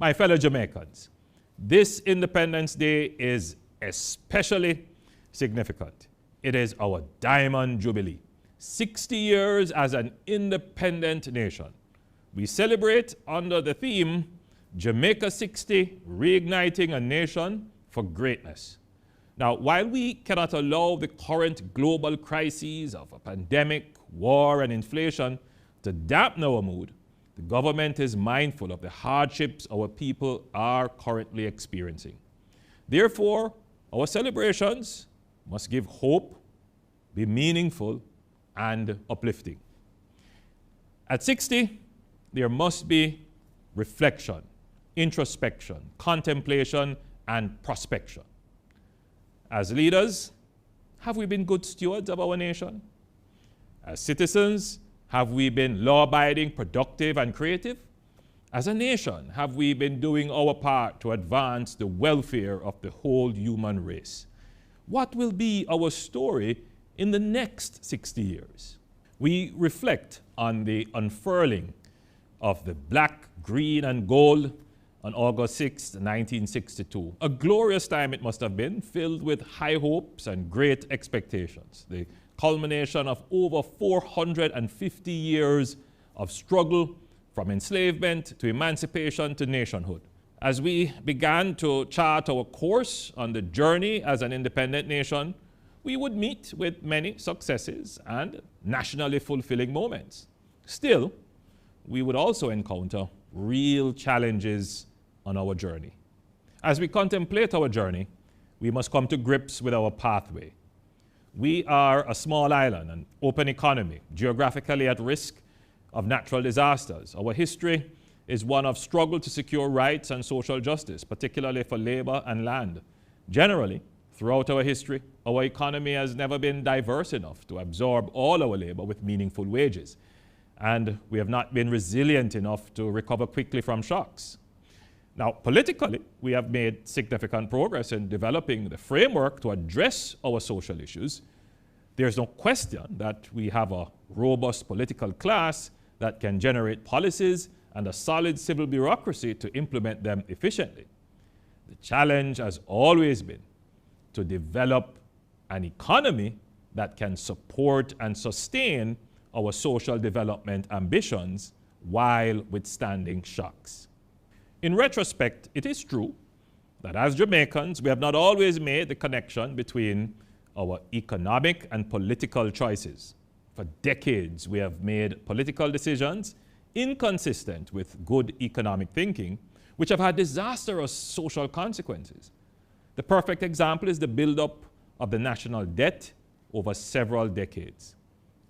My fellow Jamaicans, this Independence Day is especially significant. It is our Diamond Jubilee, 60 years as an independent nation. We celebrate under the theme, Jamaica 60, Reigniting a Nation for Greatness. Now, while we cannot allow the current global crises of a pandemic, war, and inflation to dampen our mood, the government is mindful of the hardships our people are currently experiencing. Therefore, our celebrations must give hope, be meaningful, and uplifting. At 60, there must be reflection, introspection, contemplation, and prospection. As leaders, have we been good stewards of our nation? As citizens, have we been law-abiding, productive, and creative? As a nation, have we been doing our part to advance the welfare of the whole human race? What will be our story in the next 60 years? We reflect on the unfurling of the black, green, and gold on August 6, 1962. A glorious time it must have been, filled with high hopes and great expectations. The culmination of over 450 years of struggle, from enslavement to emancipation to nationhood. As we began to chart our course on the journey as an independent nation, we would meet with many successes and nationally fulfilling moments. Still, we would also encounter real challenges on our journey. As we contemplate our journey, we must come to grips with our pathway. We are a small island, an open economy, geographically at risk of natural disasters. Our history is one of struggle to secure rights and social justice, particularly for labor and land. Generally, throughout our history, our economy has never been diverse enough to absorb all our labor with meaningful wages. And we have not been resilient enough to recover quickly from shocks. Now, politically, we have made significant progress in developing the framework to address our social issues. There's no question that we have a robust political class that can generate policies and a solid civil bureaucracy to implement them efficiently. The challenge has always been to develop an economy that can support and sustain our social development ambitions while withstanding shocks. In retrospect, it is true that as Jamaicans, we have not always made the connection between our economic and political choices. For decades, we have made political decisions inconsistent with good economic thinking, which have had disastrous social consequences. The perfect example is the buildup of the national debt over several decades.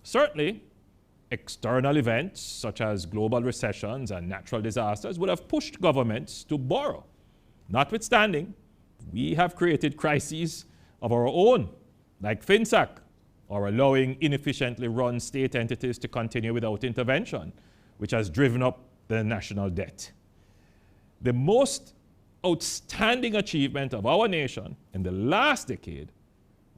Certainly, external events such as global recessions and natural disasters would have pushed governments to borrow. Notwithstanding, we have created crises of our own, like FinSAC, or allowing inefficiently run state entities to continue without intervention, which has driven up the national debt. The most outstanding achievement of our nation in the last decade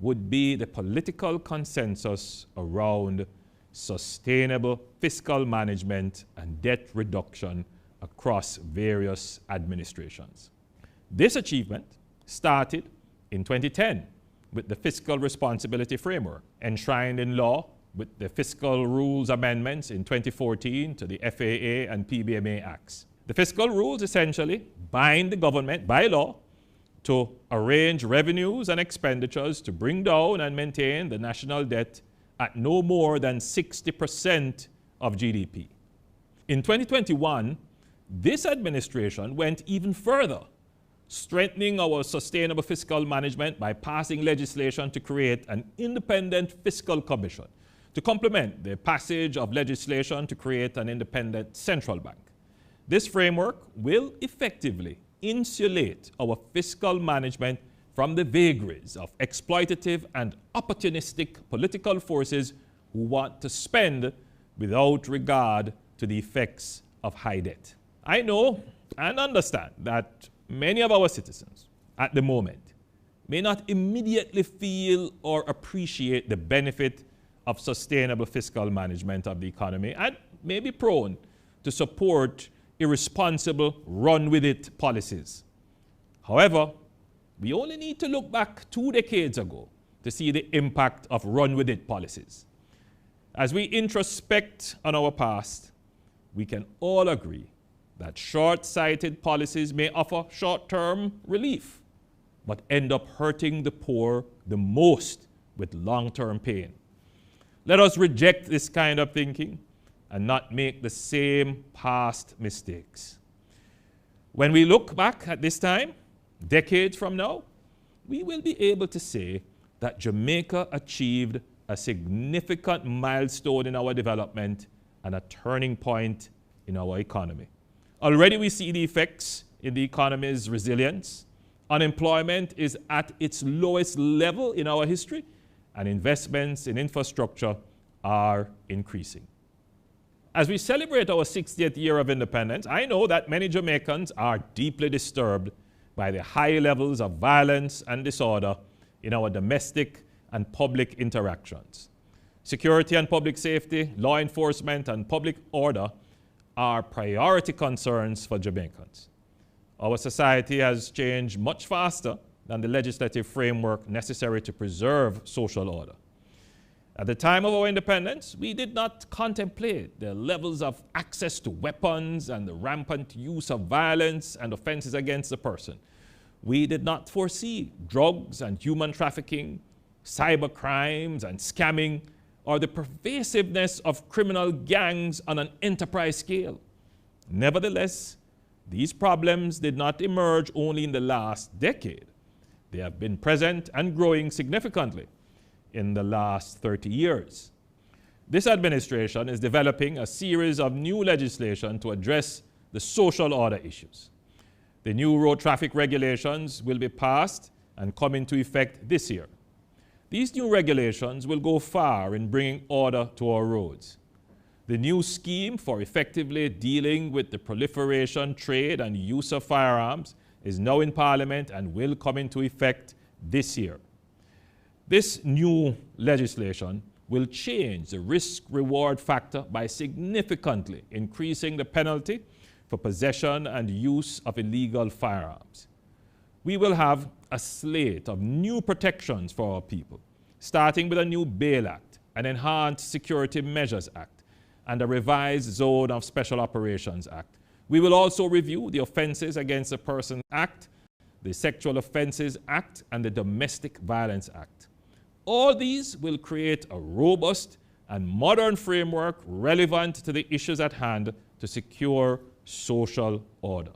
would be the political consensus around sustainable fiscal management and debt reduction across various administrations. This achievement started in 2010 with the Fiscal Responsibility Framework, enshrined in law with the Fiscal Rules Amendments in 2014 to the FAA and PBMA Acts. The fiscal rules essentially bind the government by law to arrange revenues and expenditures to bring down and maintain the national debt at no more than 60% of GDP. In 2021, this administration went even further, strengthening our sustainable fiscal management by passing legislation to create an independent fiscal commission to complement the passage of legislation to create an independent central bank. This framework will effectively insulate our fiscal management from the vagaries of exploitative and opportunistic political forces who want to spend without regard to the effects of high debt. I know and understand that many of our citizens at the moment may not immediately feel or appreciate the benefit of sustainable fiscal management of the economy and may be prone to support irresponsible run-with-it policies. However, we only need to look back 2 decades ago to see the impact of run-with-it policies. As we introspect on our past, we can all agree that short-sighted policies may offer short-term relief, but end up hurting the poor the most with long-term pain. Let us reject this kind of thinking and not make the same past mistakes. When we look back at this time, decades from now, we will be able to say that Jamaica achieved a significant milestone in our development and a turning point in our economy. Already we see the effects in the economy's resilience. Unemployment is at its lowest level in our history, and investments in infrastructure are increasing. As we celebrate our 60th year of independence, I know that many Jamaicans are deeply disturbed by the high levels of violence and disorder in our domestic and public interactions. Security and public safety, law enforcement, and public order are priority concerns for Jamaicans. Our society has changed much faster than the legislative framework necessary to preserve social order. At the time of our independence, we did not contemplate the levels of access to weapons and the rampant use of violence and offenses against the person. We did not foresee drugs and human trafficking, cyber crimes and scamming, or the pervasiveness of criminal gangs on an enterprise scale. Nevertheless, these problems did not emerge only in the last decade. They have been present and growing significantly in the last 30 years. This administration is developing a series of new legislation to address the social order issues. The new road traffic regulations will be passed and come into effect this year. These new regulations will go far in bringing order to our roads. The new scheme for effectively dealing with the proliferation, trade, and use of firearms is now in Parliament and will come into effect this year. This new legislation will change the risk-reward factor by significantly increasing the penalty for possession and use of illegal firearms. We will have a slate of new protections for our people, starting with a new Bail Act, an Enhanced Security Measures Act, and a revised Zone of Special Operations Act. We will also review the Offenses Against the Person Act, the Sexual Offenses Act, and the Domestic Violence Act. All these will create a robust and modern framework relevant to the issues at hand to secure social order.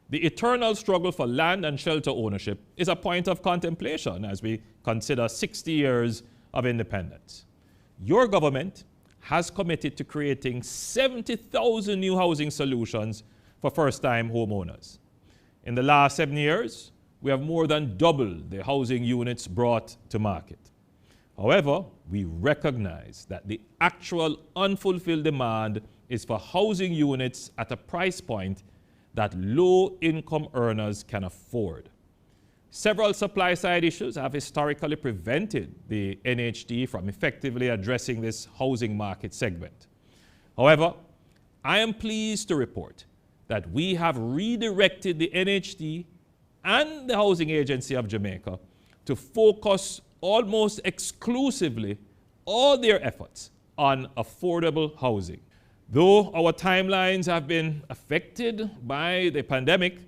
The eternal struggle for land and shelter ownership is a point of contemplation as we consider 60 years of independence. Your government has committed to creating 70,000 new housing solutions for first-time homeowners. In the last 7 years, we have more than doubled the housing units brought to market. However, we recognize that the actual unfulfilled demand is for housing units at a price point that low-income earners can afford. Several supply-side issues have historically prevented the NHD from effectively addressing this housing market segment. However, I am pleased to report that we have redirected the NHD and the Housing Agency of Jamaica to focus almost exclusively all their efforts on affordable housing. Though our timelines have been affected by the pandemic,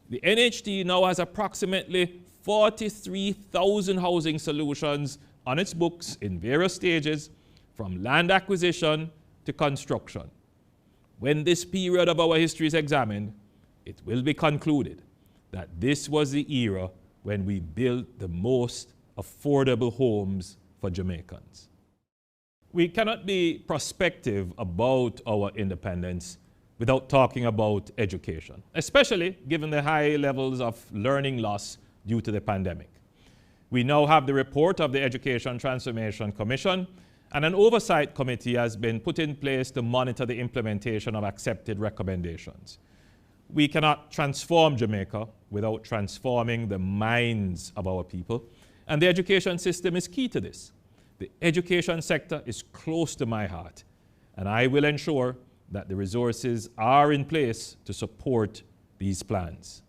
the NHD now has approximately 43,000 housing solutions on its books in various stages, from land acquisition to construction. When this period of our history is examined, it will be concluded that this was the era when we built the most affordable homes for Jamaicans. We cannot be prospective about our independence without talking about education, especially given the high levels of learning loss due to the pandemic. We now have the report of the Education Transformation Commission, and an oversight committee has been put in place to monitor the implementation of accepted recommendations. We cannot transform Jamaica without transforming the minds of our people, and the education system is key to this. The education sector is close to my heart, and I will ensure that the resources are in place to support these plans.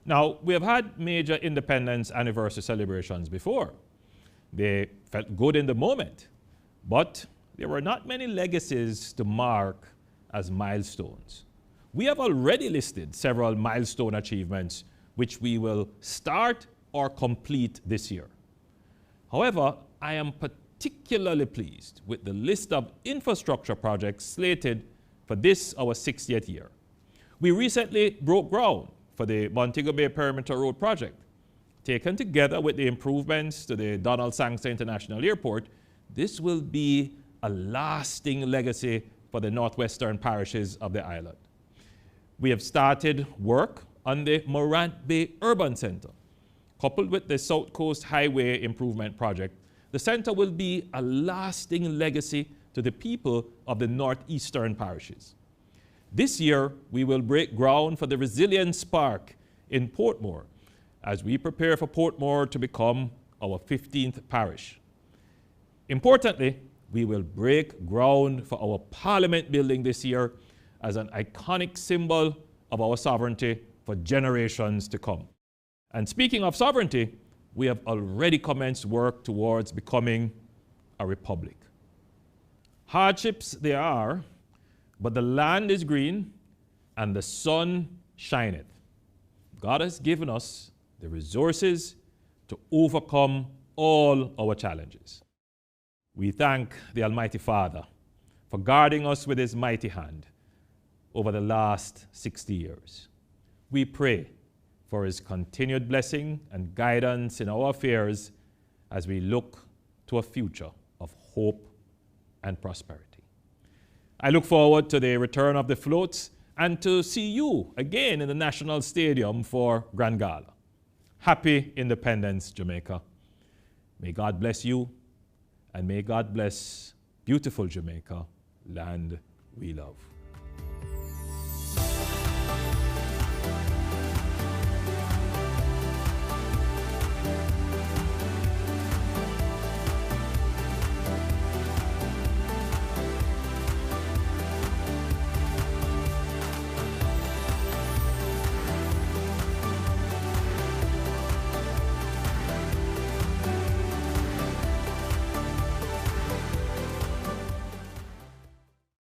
Now, we have had major independence anniversary celebrations before. They felt good in the moment, but there were not many legacies to mark as milestones. We have already listed several milestone achievements which we will start or complete this year. However, I am particularly pleased with the list of infrastructure projects slated for this, our 60th year. We recently broke ground for the Montego Bay Perimeter Road project. Taken together with the improvements to the Donald Sangster International Airport, this will be a lasting legacy for the northwestern parishes of the island. We have started work on the Morant Bay Urban Center. Coupled with the South Coast Highway Improvement Project, the center will be a lasting legacy to the people of the northeastern parishes. This year, we will break ground for the Resilience Park in Portmore as we prepare for Portmore to become our 15th parish. Importantly, we will break ground for our Parliament building this year as an iconic symbol of our sovereignty for generations to come. And speaking of sovereignty, we have already commenced work towards becoming a republic. Hardships there are, but the land is green and the sun shineth. God has given us the resources to overcome all our challenges. We thank the Almighty Father for guarding us with his mighty hand over the last 60 years. We pray for his continued blessing and guidance in our affairs as we look to a future of hope and prosperity. I look forward to the return of the floats and to see you again in the National Stadium for Grand Gala. Happy Independence, Jamaica. May God bless you, and may God bless beautiful Jamaica, land we love.